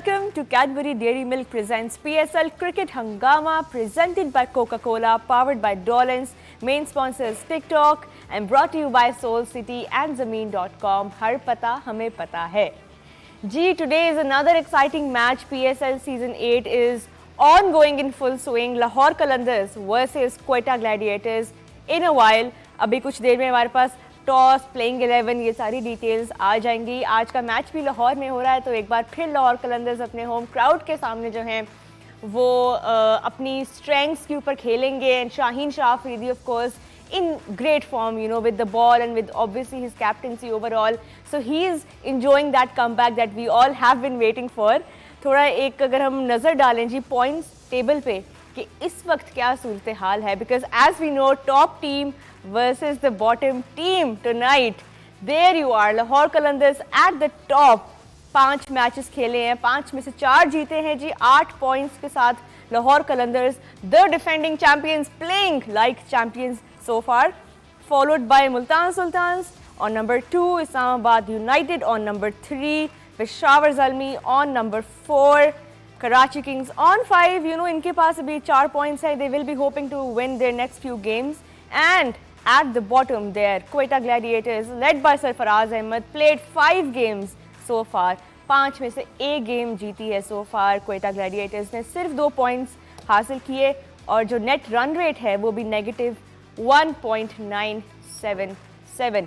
Welcome to Cadbury Dairy Milk presents PSL Cricket Hangama, presented by Coca-Cola, powered by Dolans, main sponsors TikTok, and brought to you by Soul City and Zameen.com. Har pata hame pata hai. G, today is another exciting match. PSL Season 8 is ongoing in full swing. Lahore Qalandars versus Quetta Gladiators. In a while, अभी कुछ देर में हमारे पास toss, playing 11, ये सारी details आ जाएंगी। आज का match भी लाहौर में हो रहा है, तो एक बार फिर लाहौर कलंदर्स अपने होम क्राउड के सामने जो हैं वो अपनी स्ट्रेंथ्स के ऊपर खेलेंगे। And Shaheen Shah Afridi of course in great form, you know, with the ball and with obviously his captaincy overall. So he is enjoying that comeback that we all have been waiting for. थोड़ा एक अगर हम नज़र डालें जी points table पे कि इस वक्त क्या सूरत हाल है, because as we know, top team versus the bottom team tonight. There you are, Lahore Qalandars at the top. 5 matches खेले हैं, 5 में से 4 जीते हैं जी, 8 पॉइंट्स के साथ Lahore Qalandars, the defending champions, playing like champions so far, followed by Multan Sultans on number 2, Islamabad United on number 3, Peshawar Zalmi on number 4, Karachi Kings on 5. You know, इनके पास अभी 4 points है. They will be hoping to win their next few games. And at the bottom there, Quetta Gladiators, led by Sarfaraz Ahmed, played 5 games so far. 5 में से 1 game जीती है so far. Quetta Gladiators ने सिर्फ 2 points हासिल किए और जो नेट रन रेट है वो भी negative 1.977.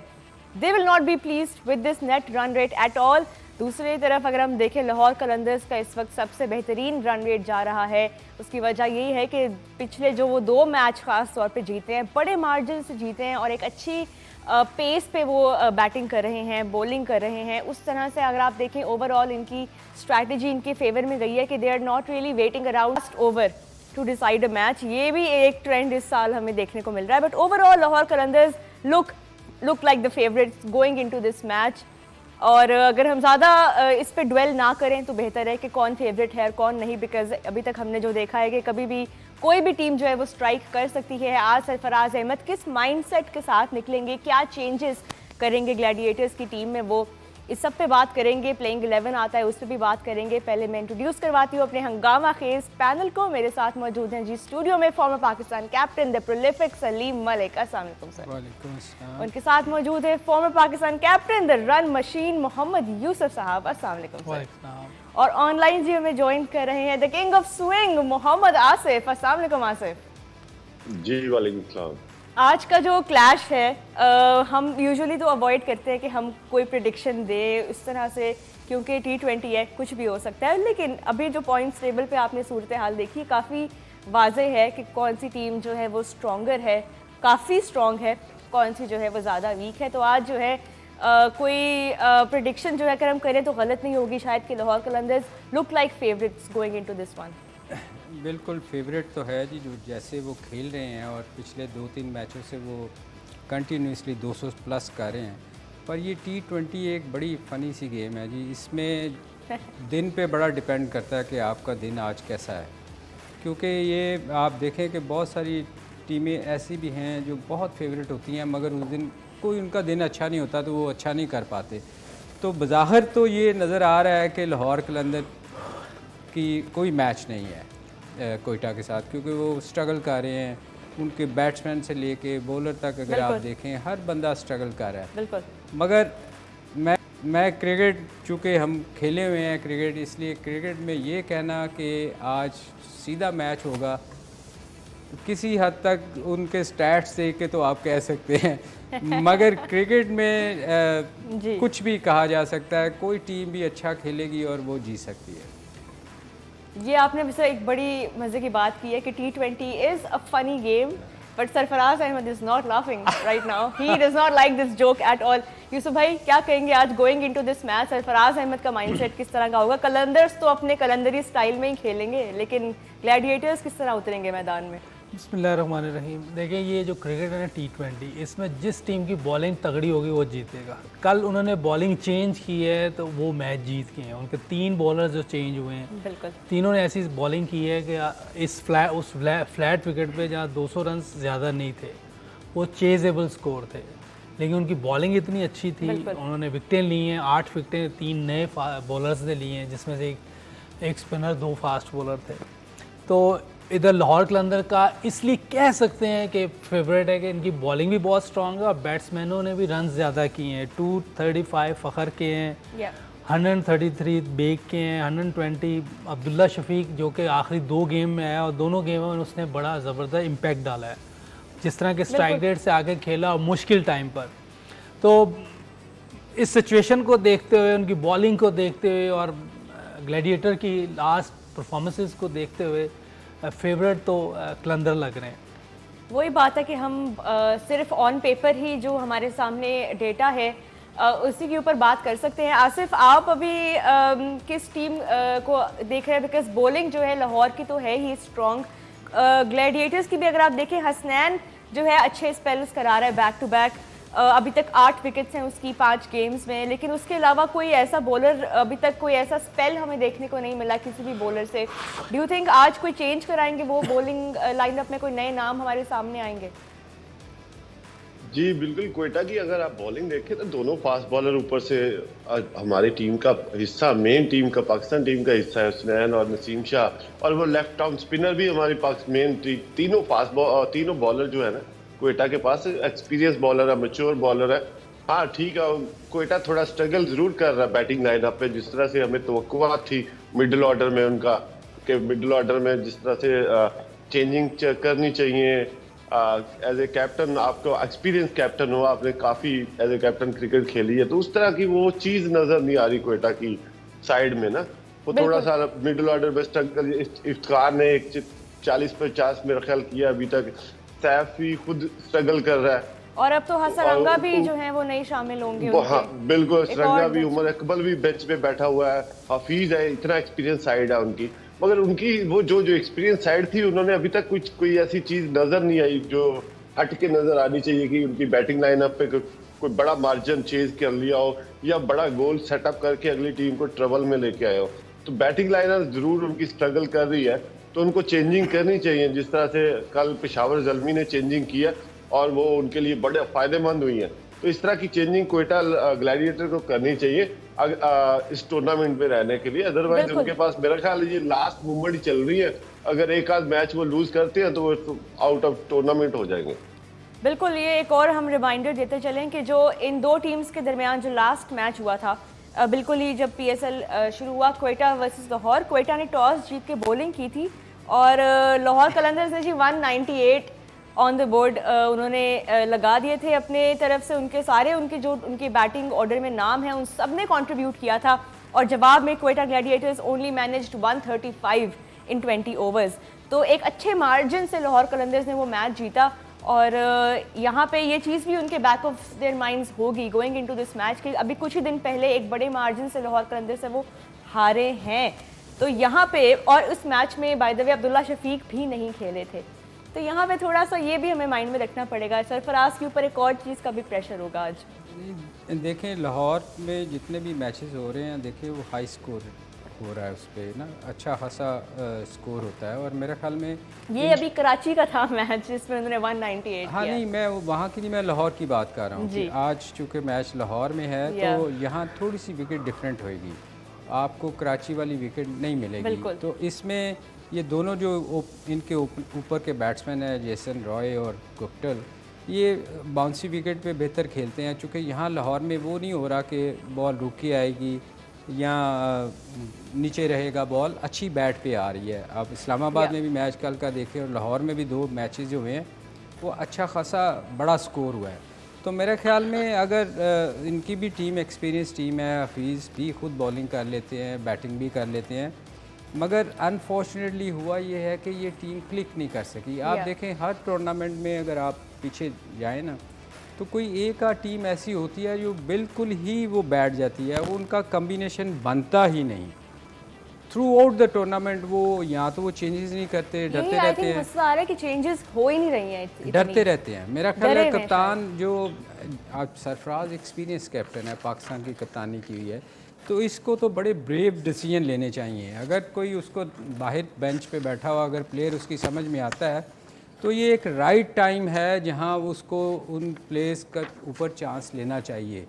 They will not be pleased with this net run rate at all. दूसरी तरफ अगर हम देखें लाहौर कलंदर्स का इस वक्त सबसे बेहतरीन रन रेट जा रहा है। उसकी वजह यही है कि पिछले जो वो 2 मैच खास तौर पे जीते हैं, बड़े मार्जिन से जीते हैं और एक अच्छी पेस पे वो बैटिंग कर रहे हैं, बॉलिंग कर रहे हैं। उस तरह से अगर आप देखें ओवरऑल इनकी स्ट्रैटेजी इनके फेवर में गई है कि they are not really waiting around over to decide a match. ये भी एक ट्रेंड इस साल हमें देखने को मिल रहा है। But overall Lahore Qalandars look like the favourites going into this match. और अगर हम ज़्यादा इस पे ड्वेल ना करें तो बेहतर है कि कौन फेवरेट है और कौन नहीं, बिकॉज अभी तक हमने जो देखा है कि कभी भी कोई भी टीम जो है वो स्ट्राइक कर सकती है। आज सरफराज अहमद किस माइंडसेट के साथ निकलेंगे, क्या चेंजेस करेंगे ग्लैडिएटर्स की टीम में, वो इस सब पे बात करेंगे। प्लेइंग 11 आता है, उस पर भी बात करेंगे। पहले मैं इंट्रोड्यूस करवाती हूँ अपने हंगामा खेज पैनल को। मेरे साथ मौजूद हैं जी स्टूडियो में former Pakistan captain the prolific Salim Malik. अस्सलाम वालेकुम सर। वालेकुम अस्सलाम। उनके साथ मौजूद है former Pakistan captain the run machine Mohammad Yousuf साहब। अस्सलाम वालेकुम सर। और ऑनलाइन जी हमें ज्वाइन कर रहे हैं the king of swing Mohammad Asif. अस्सलाम वालेकुम आसिफ। जी वालेकुम सलाम। आज का जो क्लैश है हम यूजुअली तो अवॉइड करते हैं कि हम कोई प्रेडिक्शन दे इस तरह से, क्योंकि T20 है, कुछ भी हो सकता है। लेकिन अभी जो पॉइंट्स टेबल पे आपने सूरत हाल देखी, काफ़ी वाज़ेह है कि कौन सी टीम जो है वो स्ट्रॉन्गर है, काफ़ी स्ट्रॉन्ग है, कौन सी जो है वो ज़्यादा वीक है। तो आज जो है कोई प्रेडिक्शन जो है अगर हम करें तो गलत नहीं होगी शायद कि Lahore Qalandars look like favourites going into this one. बिल्कुल फेवरेट तो है जी, जो जैसे वो खेल रहे हैं और पिछले 2-3 मैचों से वो कंटिन्यूसली 200 प्लस कर रहे हैं। पर ये T20 एक बड़ी फ़नी सी गेम है जी, इसमें दिन पे बड़ा डिपेंड करता है कि आपका दिन आज कैसा है। क्योंकि ये आप देखें कि बहुत सारी टीमें ऐसी भी हैं जो बहुत फेवरेट होती हैं, मगर उस दिन कोई उनका दिन अच्छा नहीं होता तो वो अच्छा नहीं कर पाते। तो बज़ाहिर तो ये नज़र आ रहा है कि लाहौर कलंदर की कोई मैच नहीं है कोयटा के साथ, क्योंकि वो स्ट्रगल कर रहे हैं। उनके बैट्समैन से लेके बॉलर तक अगर आप देखें हर बंदा स्ट्रगल कर रहा है। बिल्कुल। मगर मैं क्रिकेट, चूँकि हम खेले हुए हैं क्रिकेट, इसलिए क्रिकेट में ये कहना कि आज सीधा मैच होगा, किसी हद तक उनके स्टैट्स देख के तो आप कह सकते हैं मगर क्रिकेट में कुछ भी कहा जा सकता है। कोई टीम भी अच्छा खेलेगी और वो जीत सकती है। ये आपने वैसे एक बड़ी मज़े की बात की है कि T20 is a funny game, but Sarfaraz Ahmed is not laughing right now, he does not like this joke at all. Yusuf भाई क्या कहेंगे आज going into this match, Sarfaraz Ahmed का माइंडसेट किस तरह का होगा? कलंदर्स तो अपने कलंदरी स्टाइल में ही खेलेंगे, लेकिन ग्लैडिएटर्स किस तरह उतरेंगे मैदान में? बिस्मिल्लाहिर्रहमानिर्रहीम। देखिए ये जो क्रिकेट है ना T20, इसमें जिस टीम की बॉलिंग तगड़ी होगी वो जीतेगा। कल उन्होंने बॉलिंग चेंज की है तो वो मैच जीत गए हैं। उनके 3 बॉलर जो चेंज हुए हैं, बिल्कुल तीनों ने ऐसी बॉलिंग की है कि इस फ्लैट विकेट पे जहाँ 200 रन ज़्यादा नहीं थे वो चेजेबल स्कोर थे, लेकिन उनकी बॉलिंग इतनी अच्छी थी। उन्होंने विकटें ली हैं, 8 विकटें 3 नए बॉलर्स ने ली हैं, जिसमें से एक एक स्पिनर, 2 फास्ट बॉलर थे। तो इधर लाहौर कलंदर का इसलिए कह सकते हैं कि फेवरेट है कि इनकी बॉलिंग भी बहुत स्ट्रांग है और बैट्समैनों ने भी रन ज़्यादा किए हैं। 235 फ़खर के हैं, 133 बेग के हैं, 120 अब्दुल्ला शफीक जो कि आखिरी 2 गेम में आया और दोनों गेमों में उसने बड़ा ज़बरदस्त इम्पैक्ट डाला है, जिस तरह के स्ट्राइक रेट से आगे खेला और मुश्किल टाइम पर। तो इस सिचुएशन को देखते हुए, उनकी बॉलिंग को देखते हुए और ग्लैडिएटर की लास्ट परफॉर्मेंसेस को देखते हुए फेवरेट तो कलंदर लग रहे हैं। वही बात है कि हम सिर्फ ऑन पेपर ही जो हमारे सामने डेटा है उसी के ऊपर बात कर सकते हैं। आसिफ, आप अभी किस टीम को देख रहे हैं? बिकॉज बॉलिंग जो है लाहौर की तो है ही स्ट्रॉन्ग, ग्लैडिएटर्स की भी अगर आप देखें, हसनैन जो है अच्छे स्पेल्स करा रहा है बैक टू बैक। अभी तक 8 विकेट्स हैं उसकी 5 गेम्स में, लेकिन उसके अलावा कोई ऐसा बॉलर अभी तक कोई ऐसा स्पेल हमें देखने को नहीं मिला किसी भी बॉलर से। डू यू थिंक आज कोई चेंज कराएंगे वो बॉलिंग लाइनअप में, कोई नए नाम हमारे सामने आएंगे? जी बिल्कुल, क्वेटा की अगर आप बॉलिंग देखें तो दोनों फास्ट बॉलर ऊपर से हमारी टीम का हिस्सा, मेन टीम का, पाकिस्तान टीम का हिस्सा है, हुसनैन और नसीम शाह, और वो लेफ्ट आर्म स्पिनर भी हमारी मेन तीनों बॉलर जो है ना क्वेटा के पास एक्सपीरियंस बॉलर है, मैच्योर बॉलर है। हाँ ठीक है, क्वेटा थोड़ा स्ट्रगल जरूर कर रहा है बैटिंग लाइनअप पे, जिस तरह से हमें तवक्कुआत थी मिडिल ऑर्डर में उनका, कि मिडिल ऑर्डर में जिस तरह से चेंजिंग करनी चाहिए। एज ए कैप्टन, आपको एक्सपीरियंस कैप्टन हो, आपने काफ़ी एज ए कैप्टन क्रिकेट खेली है, तो उस तरह की वो चीज़ नज़र नहीं आ रही क्वेटा की साइड में ना। वो थोड़ा सा मिडिल ऑर्डर में स्ट्रगल, इफ्तिखार ने 40-50 मेरा ख्याल किया अभी तक, सैफ भी खुद स्ट्रगल कर रहा है, और अब तो हसरंगा भी जो है वो नहीं शामिल होंगे। हाँ बिल्कुल, सरंगा भी, उमर अकबल भी बेंच पे बैठा हुआ है, हफीज है, इतना एक्सपीरियंस साइड है उनकी। मगर उनकी वो जो एक्सपीरियंस साइड थी, उन्होंने अभी तक कोई ऐसी चीज नजर नहीं आई जो हट के नजर आनी चाहिए कि उनकी बैटिंग लाइनअप पे कोई बड़ा मार्जिन चेज कर लिया हो या बड़ा गोल सेटअप करके अगली टीम को ट्रबल में लेके आए हो। तो बैटिंग लाइनअप जरूर उनकी स्ट्रगल कर रही है, तो उनको चेंजिंग करनी चाहिए, जिस तरह से कल पेशावर ज़ल्मी ने चेंजिंग किया और वो उनके लिए बड़े फायदेमंद हुई है। तो इस तरह की चेंजिंग क्वेटा ग्लैडिएटर को करनी चाहिए इस टूर्नामेंट में रहने के लिए। अदरवाइज उनके पास मेरा ख्याल है ये लास्ट मूवमेंट ही चल रही है, अगर एक आध मैच वो लूज करते हैं तो वो आउट ऑफ टूर्नामेंट हो जाएंगे। बिल्कुल, ये एक और हम रिमाइंडर देते चलें कि जो इन 2 टीम्स के दरमियान जो लास्ट मैच हुआ था, बिल्कुल ही जब PSL शुरू हुआ, क्वेटा वर्सेस लाहौर, क्वेटा ने टॉस जीत के बॉलिंग की थी और लाहौर कलंदर्स ने जी 198 ऑन द बोर्ड उन्होंने लगा दिए थे अपने तरफ से। उनके जो उनके बैटिंग ऑर्डर में नाम है उन सब ने कंट्रीब्यूट किया था, और जवाब में क्वेटा ग्लैडिएटर्स ओनली मैनेज्ड 135 इन 20 ओवर्स। तो एक अच्छे मार्जिन से लाहौर कलंदर्स ने वो मैच जीता, और यहाँ पे ये चीज़ भी उनके बैक ऑफ देयर माइंड्स होगी गोइंग इनटू दिस मैच कि अभी कुछ ही दिन पहले एक बड़े मार्जिन से लाहौर कलंदर्स से वो हारे हैं। तो यहाँ पे, और उस मैच में by the way Abdullah Shafique भी नहीं खेले थे, तो यहाँ पे थोड़ा सा ये भी हमें माइंड में रखना पड़ेगा। सरफराज के ऊपर एक और चीज़ का भी प्रेशर होगा आज। देखें लाहौर में जितने भी मैचेस हो रहे हैं, देखिए वो हाई स्कोर हो रहा है, उस पर ना अच्छा खासा स्कोर होता है। और मेरे ख्याल में ये अभी कराची का था मैच जिसमें उन्होंने 198 हाँ किया। नहीं, मैं वहाँ की नहीं, मैं लाहौर की बात कर रहा हूँ कि आज चूँकि मैच लाहौर में है तो यहाँ थोड़ी सी विकेट डिफरेंट होएगी, आपको कराची वाली विकेट नहीं मिलेगी। तो इसमें ये दोनों जो इनके ऊपर के बैट्समैन हैं, जेसन रॉय और गुप्टल, ये बाउंसी विकेट पे बेहतर खेलते हैं। चूँकि यहाँ लाहौर में वो नहीं हो रहा कि बॉल रुक के आएगी या नीचे रहेगा, बॉल अच्छी बैट पे आ रही है। अब इस्लामाबाद में भी मैच कल का देखें और लाहौर में भी 2 मैचेस जो हुए हैं वो अच्छा खासा बड़ा स्कोर हुआ है। तो मेरे ख्याल में अगर इनकी भी टीम एक्सपीरियंस टीम है, हफीज़ भी खुद बॉलिंग कर लेते हैं, बैटिंग भी कर लेते हैं, मगर अनफॉर्चुनेटली हुआ ये है कि ये टीम क्लिक नहीं कर सकी। आप देखें हर टूर्नामेंट में अगर आप पीछे जाएँ ना, तो कोई एक टीम ऐसी होती है जो बिल्कुल ही वो बैठ जाती है, वो उनका कम्बिनेशन बनता ही नहीं थ्रू आउट द टूर्नामेंट। वो यहाँ तो वो चेंजेस नहीं करते, डरते रहते हैं। मसला आ रहा है कि चेंजेस हो ही नहीं रही हैं, डरते रहते हैं। मेरा ख्याल है कप्तान जो आज सरफराज एक्सपीरियंस कैप्टन है, पाकिस्तान की कप्तानी की हुई है, तो इसको तो बड़े ब्रेव डिसीजन लेने चाहिए। अगर कोई उसको बाहर बेंच पे बैठा हुआ अगर प्लेयर उसकी समझ में आता है तो ये एक राइट टाइम है जहां उसको उन प्लेयर्स का ऊपर चांस लेना चाहिए।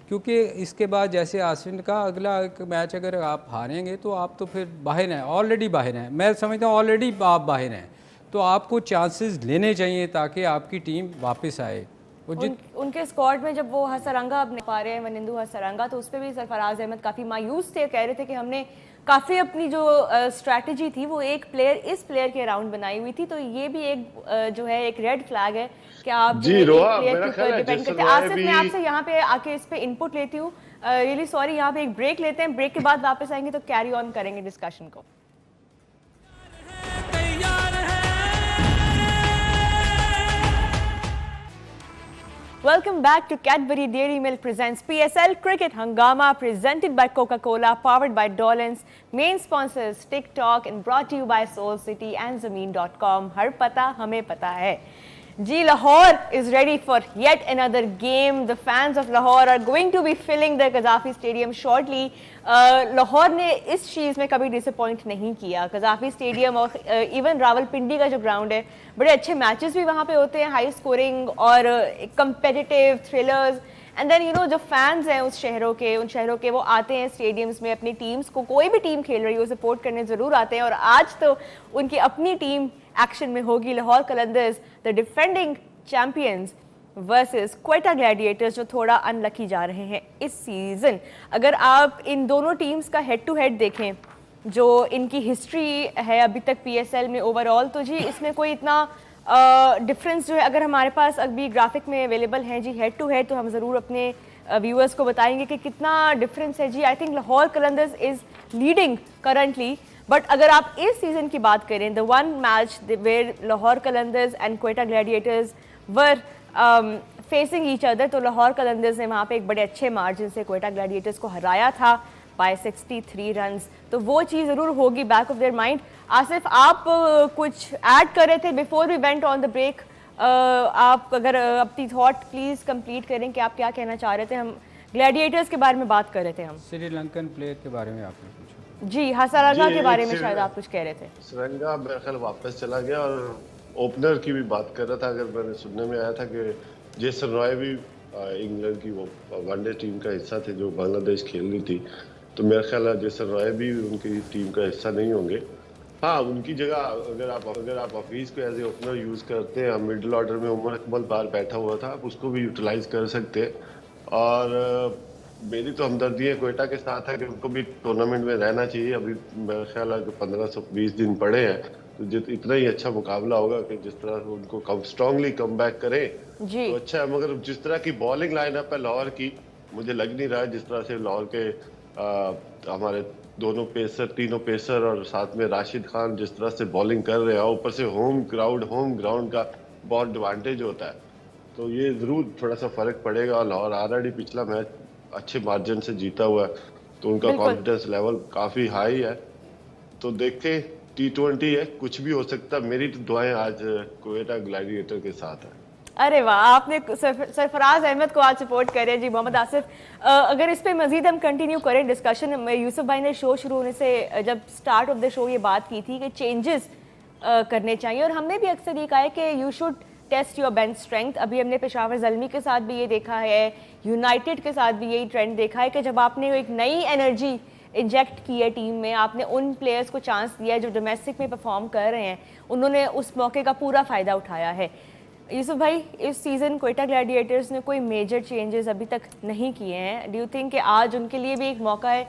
क्योंकि इसके बाद जैसे आसिन का अगला एक मैच अगर आप हारेंगे तो आप तो फिर बाहर हैं, ऑलरेडी बाहर हैं, मैं समझता हूँ ऑलरेडी आप बाहर हैं, तो आपको चांसेस लेने चाहिए ताकि आपकी टीम वापस आए। उनके स्क्वाड में जब वो हसरंगा अब नहीं पा रहे हैं, वनिंदु हसरंगा, तो उस पर भी सरफराज अहमद काफ़ी मायूस थे, कह रहे थे कि हमने काफ़ी अपनी जो स्ट्रैटेजी थी वो एक प्लेयर इस प्लेयर के अराउंड बनाई हुई थी, तो ये भी एक जो है एक रेड फ्लैग है कि आप जो है एक प्लेयर के ऊपर डिपेंड करते हैं। आसिफ, मैं आपसे यहाँ पे आके इस पे इनपुट लेती हूँ, रियली सॉरी, यहाँ पे एक ब्रेक लेते हैं, ब्रेक के बाद वापस आएंगे तो कैरी ऑन करेंगे डिस्कशन को। Welcome back to Cadbury Dairy Milk presents PSL Cricket Hangama, presented by Coca-Cola, powered by Dolans. Main sponsors TikTok and brought to you by Soul City and Zameen.com. हर पता हमें पता है जी। Lahore is ready for yet another game. The fans of Lahore are going to be filling the Qaddafi Stadium shortly. Lahore ने इस चीज़ में कभी disappoint नहीं किया। कज़ाफ़ी स्टेडियम और इवन रावलपिंडी का जो ग्राउंड है, बड़े अच्छे मैचेस भी वहाँ पे होते हैं, हाई स्कोरिंग और competitive thrillers. And then you know जो फैंस हैं उन शहरों के वो आते हैं स्टेडियम्स में अपनी टीम्स को, कोई भी टीम खेल रही हो, सपोर्ट करने ज़रूर आते हैं। और आज तो उनकी अपनी टीम एक्शन में होगी, Lahore Qalandars the defending champions versus Quetta Gladiators, जो थोड़ा अनलकी जा रहे हैं इस सीज़न। अगर आप इन दोनों टीम्स का हेड टू हेड देखें, जो इनकी हिस्ट्री है अभी तक पीएसएल में ओवरऑल, तो जी इसमें कोई इतना डिफरेंस जो है, अगर हमारे पास अभी ग्राफिक में अवेलेबल है जी हेड टू हेड, तो हम ज़रूर अपने व्यूअर्स को बताएंगे कि कितना डिफरेंस है जी। I think Lahore Qalandars is leading currently, but अगर आप इस सीज़न की बात करें, the one match where Lahore Qalandars and Quetta gladiators were facing each other, तो लाहौर कलंदर्स ने वहाँ पे एक बड़े अच्छे मार्जिन से क्वेटा ग्लैडिएटर्स को हराया था बाय 63 रन्स, तो वो चीज़ ज़रूर होगी back of their mind. Asif, आप कुछ ऐड कर रहे थे before we went on the break, आप अगर अपनी थॉट प्लीज़ कंप्लीट करें कि आप क्या कहना चाह रहे थे। हम ग्लैडिएटर्स के बारे में बात कर रहे थे, हम श्रीलंकन प्लेयर के बारे में आपने पूछा जी, हसरंगा के बारे में शायद आप कुछ कह रहे थे। हसरंगा मेरे ख्याल वापस चला गया, और ओपनर की भी बात कर रहा था, अगर मैंने सुनने में आया था कि जेसन रॉय भी इंग्लैंड की वो वनडे टीम का हिस्सा थे जो बांग्लादेश खेल रही थी, तो मेरे ख्याल जेसन रॉय भी उनकी टीम का हिस्सा नहीं होंगे। हाँ, उनकी जगह अगर आप हफीज़ को एज ए ओपनर यूज़ करते हैं, मिडिल ऑर्डर में उमर अकमल बाहर बैठा हुआ था, आप उसको भी यूटिलाइज कर सकते हैं। और मेरी तो हमदर्दी है क्वेटा के साथ है कि उनको भी टूर्नामेंट में रहना चाहिए। अभी मेरा ख्याल है कि 1520 दिन पड़े हैं, तो इतना ही अच्छा मुकाबला होगा कि जिस तरह उनको स्ट्रांगली कम बैक करें तो अच्छा है। मगर जिस तरह की बॉलिंग लाइनअप है लाहौर की, मुझे लग नहीं रहा है जिस तरह से लाहौर के हमारे तीनों पेसर और साथ में राशिद खान जिस तरह से बॉलिंग कर रहे हैं, ऊपर से होम ग्राउंड का बहुत एडवांटेज होता है, तो ये जरूर थोड़ा सा फर्क पड़ेगा। और लाहौर ऑलरेडी पिछला मैच अच्छे मार्जिन से जीता हुआ है, तो उनका कॉन्फिडेंस लेवल काफी हाई है। तो देखें, T20 है, कुछ भी हो सकता है। मेरी तो दुआएं आज क्वेटा ग्लैडिएटर के साथ है। अरे वाह, आपने सरफराज अहमद को आज सपोर्ट कर रहे हैं जी। मोहम्मद आसिफ, अगर इस पे मजीद हम कंटिन्यू करें डिस्कशन, यूसुफ भाई ने शो शुरू होने से जब स्टार्ट ऑफ द शो ये बात की थी कि चेंजेस करने चाहिए, और हमने भी अक्सर ये कहा है कि you should test your bench strength. अभी हमने पेशावर ज़ल्मी के साथ भी ये देखा है, यूनाइटेड के साथ भी यही ट्रेंड देखा है कि जब आपने एक नई एनर्जी इंजेक्ट की है टीम में, आपने उन प्लेयर्स को चांस दिया है जो डोमेस्टिक में परफॉर्म कर रहे हैं, उन्होंने उस मौके का पूरा फ़ायदा उठाया है। यूसुफ भाई, इस सीज़न क्वेटा ग्लैडिएटर्स ने कोई मेजर चेंजेस अभी तक नहीं किए हैं, डू यू थिंक कि आज उनके लिए भी एक मौका है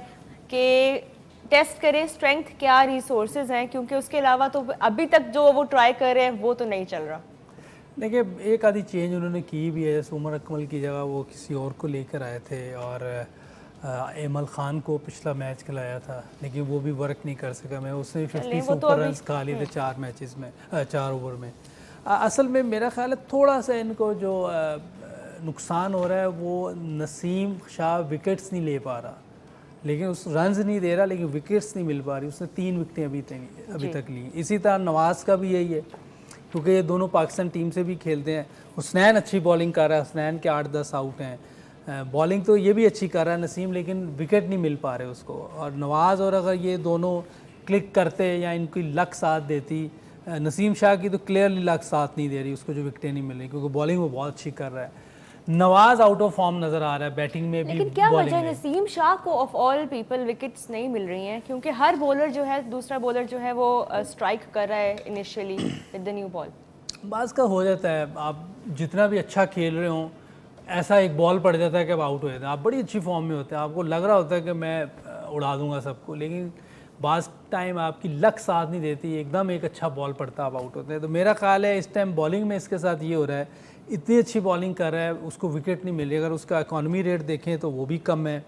कि टेस्ट करें स्ट्रेंथ, क्या रिसोर्सेज हैं, क्योंकि उसके अलावा तो अभी तक जो वो ट्राई कर रहे हैं वो तो नहीं चल रहा। देखिए, एक आधी चेंज उन्होंने की भी है, जैसे उमर अकमल की जगह वो किसी और को लेकर आए थे, और एमल खान को पिछला मैच खिलाया था, लेकिन वो भी वर्क नहीं कर सका। मैं उसने 50 से ऊपर रन खा लिए थे 4 ओवर में। असल में मेरा ख्याल है थोड़ा सा इनको जो नुकसान हो रहा है वो नसीम शाह विकेट्स नहीं ले पा रहा, लेकिन उस रन्स नहीं दे रहा, लेकिन विकेट्स नहीं मिल पा रही। उसने 3 विकेटें अभी तक ली। इसी तरह नवाज़ का भी यही है, क्योंकि ये दोनों पाकिस्तान टीम से भी खेलते हैं। हुसनैन अच्छी बॉलिंग कर रहा है, हुसनैन के 8-10 आउट हैं। बॉलिंग तो ये भी अच्छी कर रहा है नसीम, लेकिन विकेट नहीं मिल पा रहे उसको। और नवाज़ और अगर ये दोनों क्लिक करते या इनकी लक साथ देती, नसीम शाह की तो क्लियरली लक साथ नहीं दे रही उसको, जो विकेटें नहीं मिल रही, क्योंकि बॉलिंग वो बहुत अच्छी कर रहा है। नवाज आउट ऑफ फॉर्म नजर आ रहा है बैटिंग में भी, लेकिन क्या बॉलिंग वजह में। नसीम शाह को ऑफ ऑल पीपल विकेट्स नहीं मिल रही हैं? क्योंकि हर बॉलर जो है, दूसरा बॉलर जो है वो स्ट्राइक कर रहा है initially with the new ball. बास का हो जाता है, आप जितना भी अच्छा खेल रहे हो ऐसा एक बॉल पड़ जाता है कि आप आउट हो जाते हैं। आप बड़ी अच्छी फॉर्म में होते हैं, आपको लग रहा होता है कि मैं उड़ा दूंगा सबको, लेकिन बास टाइम आपकी लक साथ नहीं देती, एकदम एक अच्छा बॉल पड़ता है, आप आउट होते हैं। तो मेरा ख्याल है इस टाइम बॉलिंग में इसके साथ ये हो रहा है, इतनी अच्छी बॉलिंग कर रहा है, उसको विकेट नहीं मिल रही। अगर उसका इकॉनमी रेट देखें तो वो भी कम है,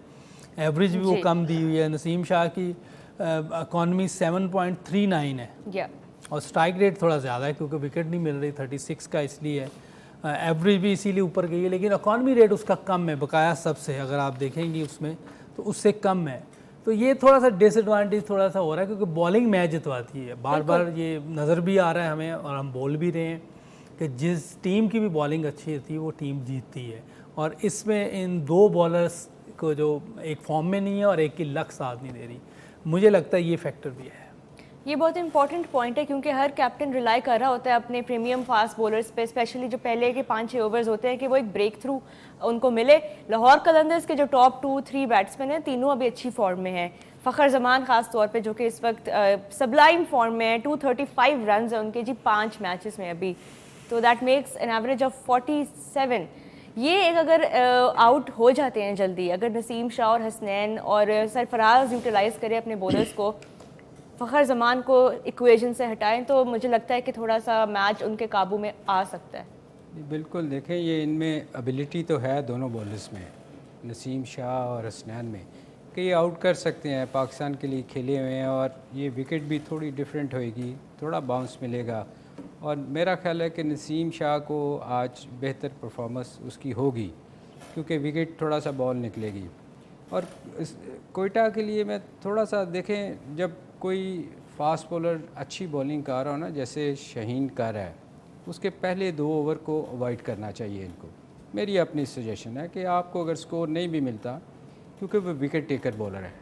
एवरेज भी वो कम दी हुई है। नसीम शाह की इकॉनमी 7.39 है या और स्ट्राइक रेट थोड़ा ज़्यादा है क्योंकि विकेट नहीं मिल रही, 36 का इसलिए है। एवरेज भी इसीलिए ऊपर गई है, लेकिन इकॉनमी रेट उसका कम है बकाया सबसे, अगर आप देखेंगे उसमें तो उससे कम है। तो ये थोड़ा सा डिसएडवांटेज थोड़ा सा हो रहा है क्योंकि बॉलिंग मैच जितवाती है, बार बार ये नज़र भी आ रहा है हमें और हम बोल भी रहे हैं कि जिस टीम की भी बॉलिंग अच्छी होती है वो टीम जीतती है। और इसमें इन दो बॉलर्स को जो एक फॉर्म में नहीं है और एक की लक साथ नहीं दे रही, मुझे लगता है ये फैक्टर भी है। ये बहुत इंपॉर्टेंट पॉइंट है क्योंकि हर कैप्टन रिलाई कर रहा होता है अपने प्रीमियम फास्ट बॉलर्स पे, स्पेशली जो पहले के 5-6 ओवर्स होते हैं, कि वो एक ब्रेक थ्रू उनको मिले। लाहौर कलंदर्स के जो टॉप 2-3 बैट्समैन हैं, तीनों अभी अच्छी फॉर्म में हैं। फ़खर जमान खास तौर पे जो कि इस वक्त सबलाइम फॉर्म में है, 235 रन है उनके जी 5 मैचेस में अभी, तो that makes an average of 47। ये एक अगर आउट हो जाते हैं जल्दी, अगर नसीम शाह और हसनैन और सरफराज यूटिलाइज करें अपने बॉलर्स को, फ़खर जमान को इक्वेशन से हटाएं, तो मुझे लगता है कि थोड़ा सा मैच उनके काबू में आ सकता है। बिल्कुल, देखें ये इनमें एबिलिटी तो है दोनों बॉलर्स में, नसीम शाह और हसनैन में, कि ये आउट कर सकते हैं, पाकिस्तान के लिए खेले हुए हैं और ये विकेट भी थोड़ी डिफरेंट होएगी, थोड़ा बाउंस मिलेगा। और मेरा ख्याल है कि नसीम शाह को आज बेहतर परफॉर्मेंस उसकी होगी क्योंकि विकेट थोड़ा सा बॉल निकलेगी। और कोयटा के लिए मैं थोड़ा सा देखें, जब कोई फास्ट बॉलर अच्छी बॉलिंग कर रहा हो ना, जैसे शाहीन कर रहा है, उसके पहले 2 ओवर को अवॉइड करना चाहिए इनको। मेरी अपनी सजेशन है कि आपको अगर स्कोर नहीं भी मिलता, क्योंकि वो विकेट टेकर बॉलर है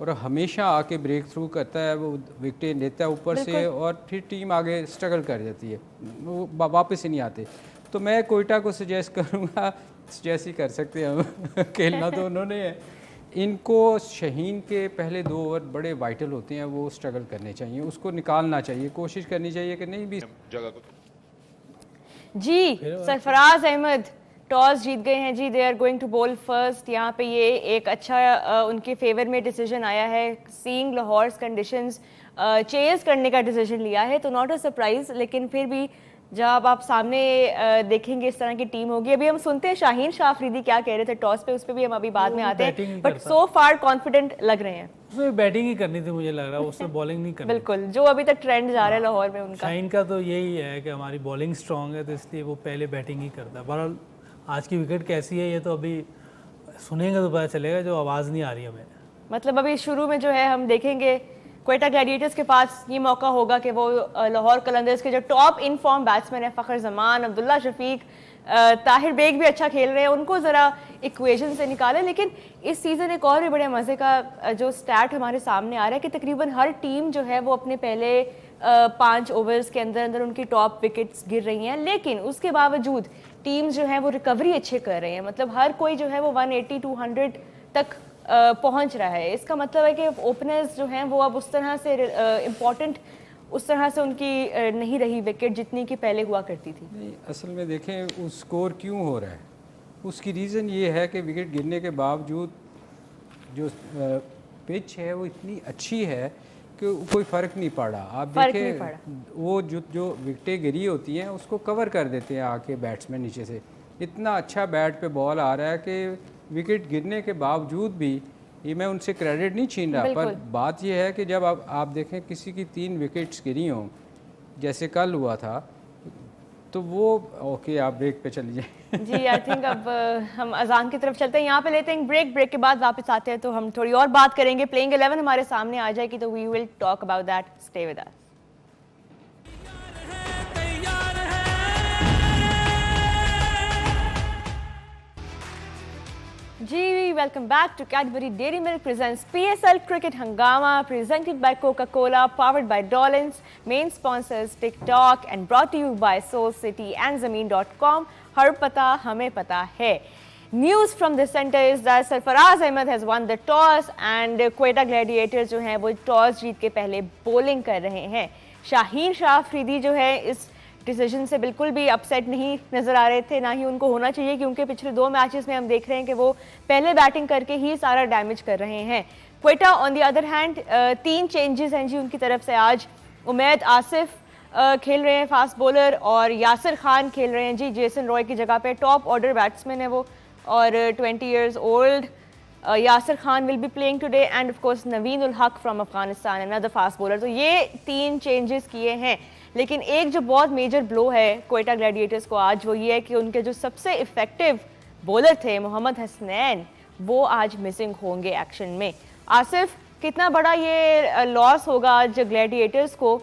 और हमेशा आके ब्रेक थ्रू करता है, वो विकेट लेता है ऊपर से और फिर टीम आगे स्ट्रगल कर जाती है, वो वापस ही नहीं आते। तो मैं कोयटा को सजेस्ट करूँगा, सजेस्ट ही कर सकते हैं हम खेलना तो उन्होंने है, इनको शाहीन के पहले 2 ओवर बड़े वाइटल होते हैं, वो स्ट्रगल करने चाहिए, उसको निकालना चाहिए, कोशिश करनी चाहिए कि नहीं भी जगह को जी। सरफराज अहमद टॉस जीत गए हैं जी, they are going to bowl first. यहाँ पे ये एक अच्छा उनके फेवर में डिसीजन आया है, सीइंग लाहौर्स कंडीशंस चेज करने का डिसीजन लिया है, तो नॉट अ सरप्राइज। लेकिन फिर भी जब आप सामने देखेंगे इस तरह की टीम होगी, अभी हम सुनते हैं शाहीन शाह अफरीदी क्या कह रहे थे टॉस पे, उस पर भी हम अभी बाद में आते हैं, बट सो फार कॉन्फिडेंट लग रहे हैं। उसमें बैटिंग ही करनी थी मुझे लग रहा है, उसने बॉलिंग नहीं करनी। बिल्कुल, जो अभी तक ट्रेंड जा रहा है लाहौर में उनका। शाहीन का तो यही है कि हमारी बॉलिंग स्ट्रांग है तो इसलिए वो पहले बैटिंग ही करता है। बहरहाल आज की विकेट कैसी है ये तो अभी सुनेंगे तो पता चलेगा, जो आवाज़ नहीं आ रही हमें। मतलब अभी शुरू में जो है हम देखेंगे क्वेटा ग्लैडिएटर्स के पास ये मौका होगा कि वो लाहौर कलंदर्स के जो टॉप इन फॉर्म बैट्समैन है, फ़खर जमान, अब्दुल्ला शफीक, ताहिर बेग भी अच्छा खेल रहे हैं, उनको ज़रा इक्वेशन से निकालें। लेकिन इस सीज़न एक और भी बड़े मज़े का जो स्टैट हमारे सामने आ रहा है कि तकरीबन हर टीम जो है वो अपने पहले 5 ओवर्स के अंदर अंदर उनकी टॉप विकेट्स गिर रही हैं, लेकिन उसके बावजूद टीम्स जो हैं वो रिकवरी अच्छे कर रहे हैं। मतलब हर कोई जो है वो 180-200 तक पहुंच रहा है। इसका मतलब है कि ओपनर्स जो हैं वो अब उस तरह से इम्पॉर्टेंट, उस तरह से उनकी नहीं रही विकेट जितनी कि पहले हुआ करती थी। नहीं, असल में देखें उस स्कोर क्यों हो रहा है, उसकी रीज़न ये है कि विकेट गिरने के बावजूद जो पिच है वो इतनी अच्छी है कि कोई फ़र्क नहीं पड़ा। आप देखें वो जो विकेटें गिरी होती हैं उसको कवर कर देते हैं आके बैट्समैन नीचे से, इतना अच्छा बैट पे बॉल आ रहा है कि विकेट गिरने के बावजूद भी, ये मैं उनसे क्रेडिट नहीं छीन रहा, पर बात यह है कि जब आप देखें किसी की 3 विकेट्स गिरी हों जैसे कल हुआ था, तो वो ओके आप ब्रेक पे चलिए जी। आई थिंक अब हम अजान की तरफ चलते हैं, यहाँ पे लेते हैं ब्रेक के बाद वापस आते हैं तो हम थोड़ी और बात करेंगे। प्लेइंग 11 हमारे सामने आ जाएगी तो we will talk about that, stay with us. जी welcome back to Cadbury Dairy Milk presents PSL Cricket Hangama, presented by Coca-Cola, powered by Dolans, main sponsors TikTok, and brought to you by Soul City and Zameen.com. Har pata, hame pata hai. News from the center is that Sarfaraz Ahmed has won the toss and Quetta Gladiators जो हैं वो toss जीत के पहले bowling कर रहे हैं. शाहीन शाह अफरीदी जो है इस डिसीजन से बिल्कुल भी अपसेट नहीं नजर आ रहे थे, ना ही उनको होना चाहिए, क्योंकि पिछले 2 मैचेस में हम देख रहे हैं कि वो पहले बैटिंग करके ही सारा डैमेज कर रहे हैं. Quetta on the other hand 3 changes हैं जी उनकी तरफ से आज. उमैद आसिफ खेल रहे हैं फास्ट बॉलर और यासिर खान खेल रहे हैं जी जेसन रॉय की जगह पे. टॉप ऑर्डर बैट्समैन है वो और 20 years old. Yasir Khan will be playing today and of course Naveen ul Haq from Afghanistan another fast bowler. तो ये 3 चेंजेस किए हैं, लेकिन एक जो बहुत मेजर ब्लो है क्वेटा ग्लैडिएटर्स को आज वो ये है कि उनके जो सबसे इफेक्टिव बॉलर थे मोहम्मद हसनैन वो आज मिसिंग होंगे एक्शन में. आसिफ, कितना बड़ा ये लॉस होगा आज ग्लैडिएटर्स को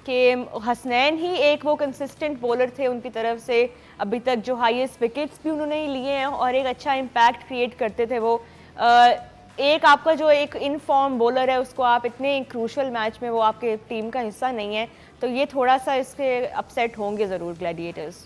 कि हसनैन ही एक वो कंसिस्टेंट बॉलर थे उनकी तरफ से, अभी तक जो हाईएस्ट विकेट्स भी उन्होंने ही लिए हैं और एक अच्छा इम्पैक्ट क्रिएट करते थे वो. एक आपका जो एक इनफॉर्म बॉलर है उसको आप इतने क्रूशल मैच में वो आपके टीम का हिस्सा नहीं है, तो ये थोड़ा सा इसके अपसेट होंगे ज़रूर ग्लैडिएटर्स.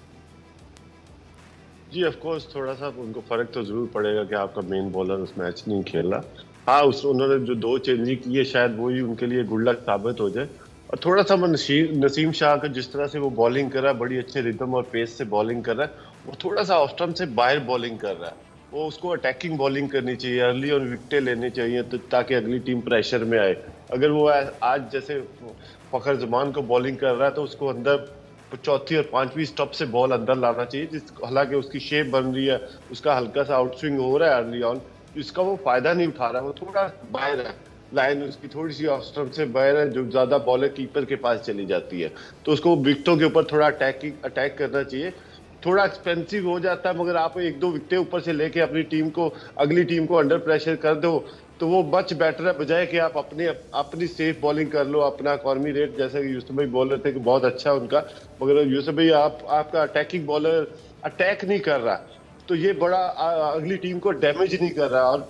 जी ऑफ कोर्स थोड़ा सा उनको फर्क तो जरूर पड़ेगा कि आपका मेन बॉलर उस मैच नहीं खेल रहा. हाँ, उन्होंने जो 2 चेंजिंग की है शायद वही उनके लिए गुड लक साबित हो जाए. और थोड़ा सा नसीम शाह का जिस तरह से वो बॉलिंग कर रहा है, बड़ी अच्छे रिदम और पेस से बॉलिंग कर रहा है, वो थोड़ा सा ऑफ स्टंप से बाहर बॉलिंग कर रहा है. वो उसको अटैकिंग बॉलिंग करनी चाहिए, अर्ली और विकेटें लेनी चाहिए तो ताकि अगली टीम प्रेशर में आए. अगर वो आज जैसे फखर जमान को बॉलिंग कर रहा है तो उसको अंदर 4थी और 5वीं स्टॉप से बॉल अंदर लाना चाहिए, हालांकि उसकी शेप बन रही है, उसका हल्का सा आउट स्विंग हो रहा है अर्ली ऑन, इसका वो फायदा नहीं उठा रहा. वो थोड़ा बाहर है, लाइन उसकी थोड़ी सी ऑफ स्टंप से बाहर है, जो ज्यादा बॉल कीपर के पास चली जाती है, तो उसको विकेटों के ऊपर थोड़ा अटैक करना चाहिए. थोड़ा एक्सपेंसिव हो जाता है, मगर आप 1-2 विकेटें ऊपर से लेके अगली टीम को अंडर प्रेशर कर दो तो वो मच बेटर है, बजाय कि आप अपनी सेफ बॉलिंग कर लो. अपना कॉर्मी रेट जैसे कि यूसुफ भाई बॉलर थे कि बहुत अच्छा उनका, मगर यूसुफ भाई आपका अटैकिंग बॉलर अटैक नहीं कर रहा, तो ये बड़ा अगली टीम को डैमेज नहीं कर रहा. और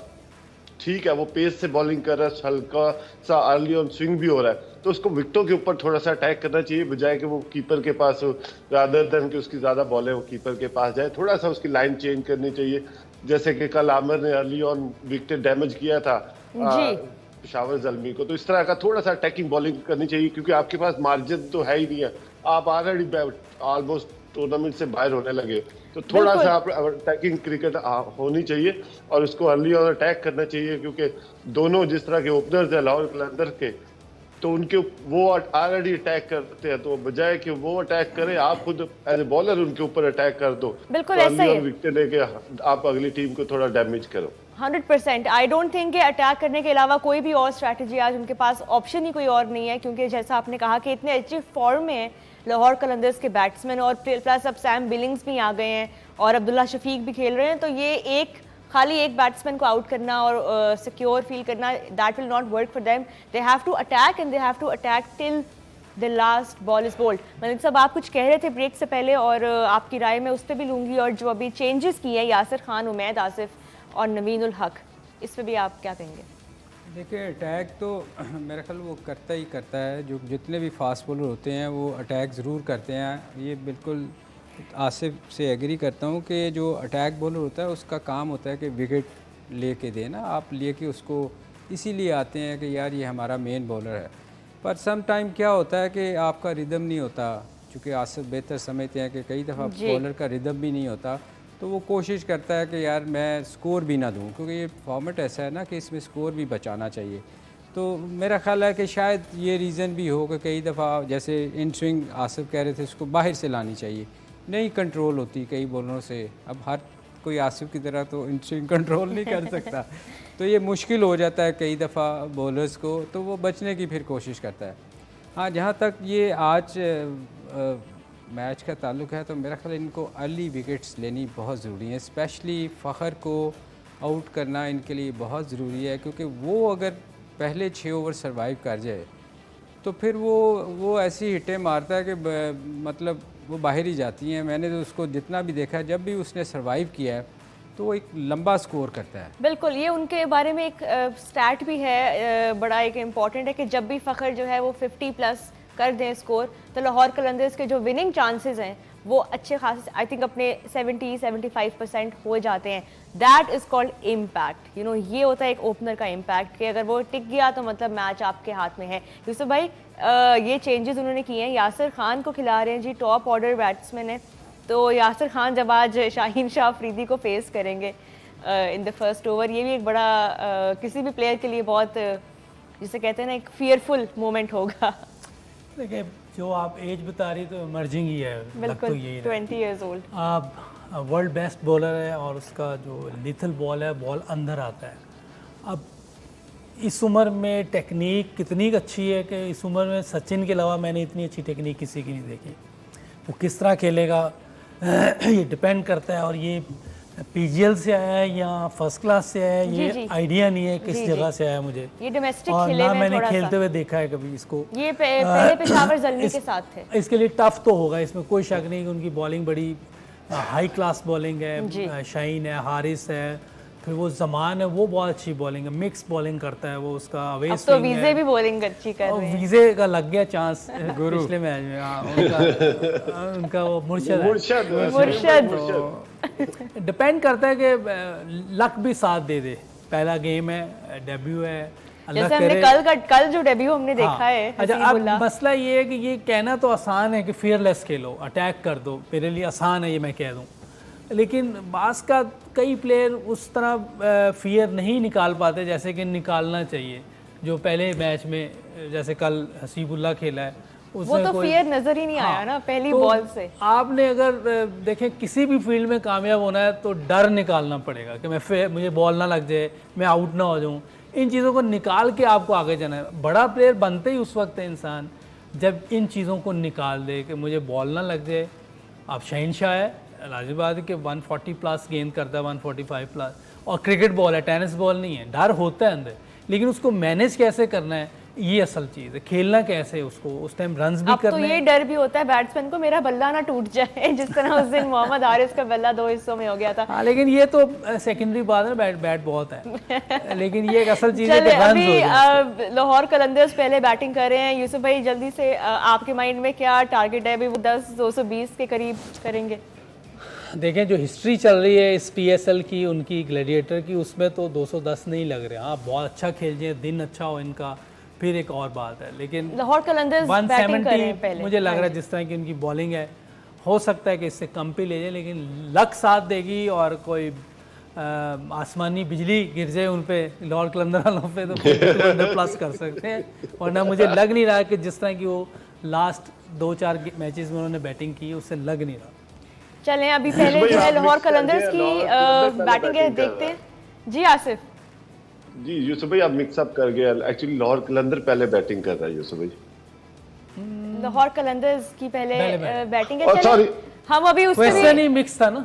ठीक है वो पेस से बॉलिंग कर रहा है, हल्का सा अर्ली ऑन स्विंग भी हो रहा है, तो उसको विकेटों के ऊपर थोड़ा सा अटैक करना चाहिए, बजाय कि वो कीपर के पास हो, रादर देन कि उसकी ज्यादा बॉल है वो कीपर के पास जाए. थोड़ा सा उसकी लाइन चेंज करनी चाहिए, जैसे कि कल आमिर ने अर्ली ऑन विकेट डैमेज किया था पेशावर ज़ल्मी को, तो इस तरह का थोड़ा सा अटैकिंग बॉलिंग करनी चाहिए, क्योंकि आपके पास मार्जिन तो है ही नहीं है, आप ऑलरेडी ऑलमोस्ट टूर्नामेंट से बाहर होने लगे, तो थोड़ा सा आप अटैकिंग क्रिकेट होनी चाहिए और उसको अर्ली और अटैक करना चाहिए. क्योंकि दोनों जिस तरह के ओपनर्स हैं लाहौर कलंदर के, तो उनके वो ऑलरेडी अटैक करते हैं, तो बजाय कि वो अटैक करें आप खुद एज ए बॉलर उनके ऊपर अटैक कर दो, बिल्कुल ऐसा ही विकेट लेके आप अगली टीम को थोड़ा डैमेज करो. 100%. आई डोंट थिंक कि अटैक करने के अलावा कोई भी और स्ट्रैटेजी आज उनके पास ऑप्शन ही कोई और नहीं है, क्योंकि जैसा आपने कहा कि इतने अच्छे फॉर्म में है लाहौर कलंदर्स के बैट्समैन, और प्लस अब सैम बिलिंग्स भी आ गए हैं और अब्दुल्ला शफीक भी खेल रहे हैं, तो ये खाली एक बैट्समैन को आउट करना और सिक्योर फील करना, that will not work for them. They have to attack and they have to attack till the last ball is bowled. Malik साहब, आप कुछ कह रहे थे ब्रेक से पहले और आपकी राय मैं उस पर भी लूँगी, और जो अभी चेंजेस किए हैं यासिर खान, उमैद आसिफ और नवीन उल हक, इस पर भी आप क्या कहेंगे? देखिए अटैक तो मेरा ख्याल वो करता है, जो जितने भी फास्ट बॉलर होते हैं वो अटैक ज़रूर करते हैं. ये बिल्कुल आसिफ से एग्री करता हूँ कि जो अटैक बॉलर होता है उसका काम होता है कि विकेट लेके देना, आप लेके उसको इसीलिए आते हैं कि यार ये हमारा मेन बॉलर है. पर सम टाइम क्या होता है कि आपका रिदम नहीं होता, चूँकि आसिफ बेहतर समझते हैं कि कई दफ़ा बॉलर का रिदम भी नहीं होता, तो वो कोशिश करता है कि यार मैं स्कोर भी ना दूँ, क्योंकि ये फॉर्मेट ऐसा है ना कि इसमें स्कोर भी बचाना चाहिए. तो मेरा ख्याल है कि शायद ये रीज़न भी हो कि कई दफ़ा जैसे इन स्विंग आसिफ कह रहे थे उसको बाहर से लानी चाहिए, नहीं कंट्रोल होती कई बॉलरों से. अब हर कोई आसिफ की तरह तो इन स्विंग कंट्रोल नहीं कर सकता, तो ये मुश्किल हो जाता है कई दफ़ा बॉलर्स को, तो वो बचने की फिर कोशिश करता है. हाँ, जहाँ तक ये आज मैच का ताल्लुक़ है तो मेरा ख्याल इनको अर्ली विकेट्स लेनी बहुत ज़रूरी है, स्पेशली फ़खर को आउट करना इनके लिए बहुत ज़रूरी है, क्योंकि वो अगर पहले 6 ओवर सरवाइव कर जाए तो फिर वो ऐसी हिटें मारता है कि मतलब वो बाहर ही जाती हैं. मैंने तो उसको जितना भी देखा, जब भी उसने सरवाइव किया है तो वो एक लंबा स्कोर करता है। बिल्कुल, ये उनके बारे में एक स्टैट भी है बड़ा एक इम्पॉर्टेंट है कि जब भी फ़खर जो है वो 50 प्लस कर दें स्कोर, तो लाहौर कलंदर्स के जो विनिंग चांसेस हैं वो अच्छे खासे आई थिंक अपने 70-75% हो जाते हैं। That is called impact. You know, ये होता है एक ओपनर का इम्पैक्ट कि अगर वो टिक गया तो मतलब मैच आपके हाथ में है। यूसुफ भाई, ये चेंजेस उन्होंने किए हैं, यासिर खान को खिला रहे हैं जी, टॉप ऑर्डर बैट्समैन है। तो यासिर खान जब आज शाहीन शाह अफरीदी को फेस करेंगे इन द फर्स्ट ओवर, ये भी एक बड़ा किसी भी प्लेयर के लिए बहुत जिसे कहते हैं ना एक फियरफुल मोमेंट होगा। देखिए, जो आप एज बता रही तो इमर्जिंग ही है, लग तो यही 20 years old। आप वर्ल्ड बेस्ट बॉलर है और उसका जो लीथल बॉल है, बॉल अंदर आता है। अब इस उम्र में टेक्निक कितनी अच्छी है कि इस उम्र में सचिन के अलावा मैंने इतनी अच्छी टेक्निक किसी की नहीं देखी। वो किस तरह खेलेगा ये डिपेंड करता है, और ये पीजीएल से आया है या फर्स्ट क्लास से आया है, ये आइडिया नहीं है किस जगह से आया मुझे। ये डोमेस्टिक और खेले ना में मैंने थोड़ा खेलते हुए देखा है कभी इसको। ये पहले पेशावर जल्मी के साथ थे। इसके लिए टफ तो होगा, इसमें कोई शक नहीं कि उनकी बॉलिंग बड़ी हाई क्लास बॉलिंग है। शाहीन है, हारिस है, फिर वो जमान है, वो बहुत अच्छी बॉलिंग है, मिक्स बॉलिंग करता है वो। उसका अवे तो वीजे भी बॉलिंग अच्छी कर रहे हैं। वीजे का लग गया चांस पिछले मैच में। हाँ, उनका वो मुर्शद डिपेंड करता है कि लक भी साथ दे दे। पहला गेम है, डेब्यू है, जैसे हमने कल जो डेब्यू हमने देखा है। अच्छा, अब मसला ये है कि ये कहना तो आसान है कि फियरलेस खेलो, अटैक कर दो, मेरे लिए आसान है ये मैं कह दूं, लेकिन बास का कई प्लेयर उस तरह फियर नहीं निकाल पाते जैसे कि निकालना चाहिए। जो पहले मैच में जैसे कल हसीबुल्ला खेला है, वो तो फियर नजर ही नहीं आया ना पहली बॉल से। आपने अगर देखें किसी भी फील्ड में कामयाब होना है तो डर निकालना पड़ेगा कि मुझे बॉल ना लग जाए, मैं आउट ना हो जाऊं। इन चीज़ों को निकाल के आपको आगे जाना है। बड़ा प्लेयर बनते ही उस वक्त है इंसान जब इन चीज़ों को निकाल दे कि मुझे बॉल ना लग जाए। आप शाहीन शाह है, लाजिम बात है कि 140 प्लस गेंद करता है, 145 प्लस, और क्रिकेट बॉल है, टेनिस बॉल नहीं है। डर होता है अंदर, लेकिन उसको मैनेज कैसे करना है ये असल चीज़ है। खेलना कैसे है उसको, उस टाइम रन्स भी करने। तो ये डर भी होता है बैट्समैन को मेरा बल्ला ना टूट जाए, जिस तरह उस दिन मोहम्मद हारिस का बल्ला 2 हिस्सों में हो गया था। हाँ, लेकिन ये तो सेकेंडरी बात है, बैट बहुत है लेकिन ये एक असल चीज़ है कि रन्स हो जाए। लाहौर कलंदर्स पहले बैटिंग कर रहे हैं। यूसुफ भाई, जल्दी से आपके माइंड में क्या टारगेट है? अभी वो 10-220 के करीब करेंगे। देखें, जो हिस्ट्री चल रही है इस पीएसएल की, उनकी ग्लैडिएटर की, उसमें तो 210 नहीं लग रहे। हाँ, बहुत अच्छा खेल जाए, दिन अच्छा हो इनका, फिर एक और बात है। लेकिन लाहौर कलंदर्स बैटिंग कर रहे हैं पहले। मुझे लग रहा है जिस तरह की उनकी बॉलिंग है, हो सकता है कि इससे कम भी ले जाए, लेकिन लक साथ देगी और कोई आसमानी बिजली गिर जाए उन पे, लाहौर कलंदर वालों पे, तो 200 प्लस कर सकते हैं। वरना मुझे लग नहीं रहा कि जिस तरह की वो लास्ट 2-4 मैचेस में उन्होंने बैटिंग की, उससे लग नहीं रहा। चलें, अभी पहले जो है लाहौर कलंदर्स की बैटिंग है, देखते हैं जी। आसिफ जी, यूसुफ भाई आप मिक्सअप कर गए। एक्चुअली लाहौर कलंदर पपहले बैटिंग कर रहा है यूसुफ भाई। लाहौर कलंदर्स की पहले बैटिंग है। सॉरी, हम अभी उससे क्वेश्चन ही मिक्स था ना।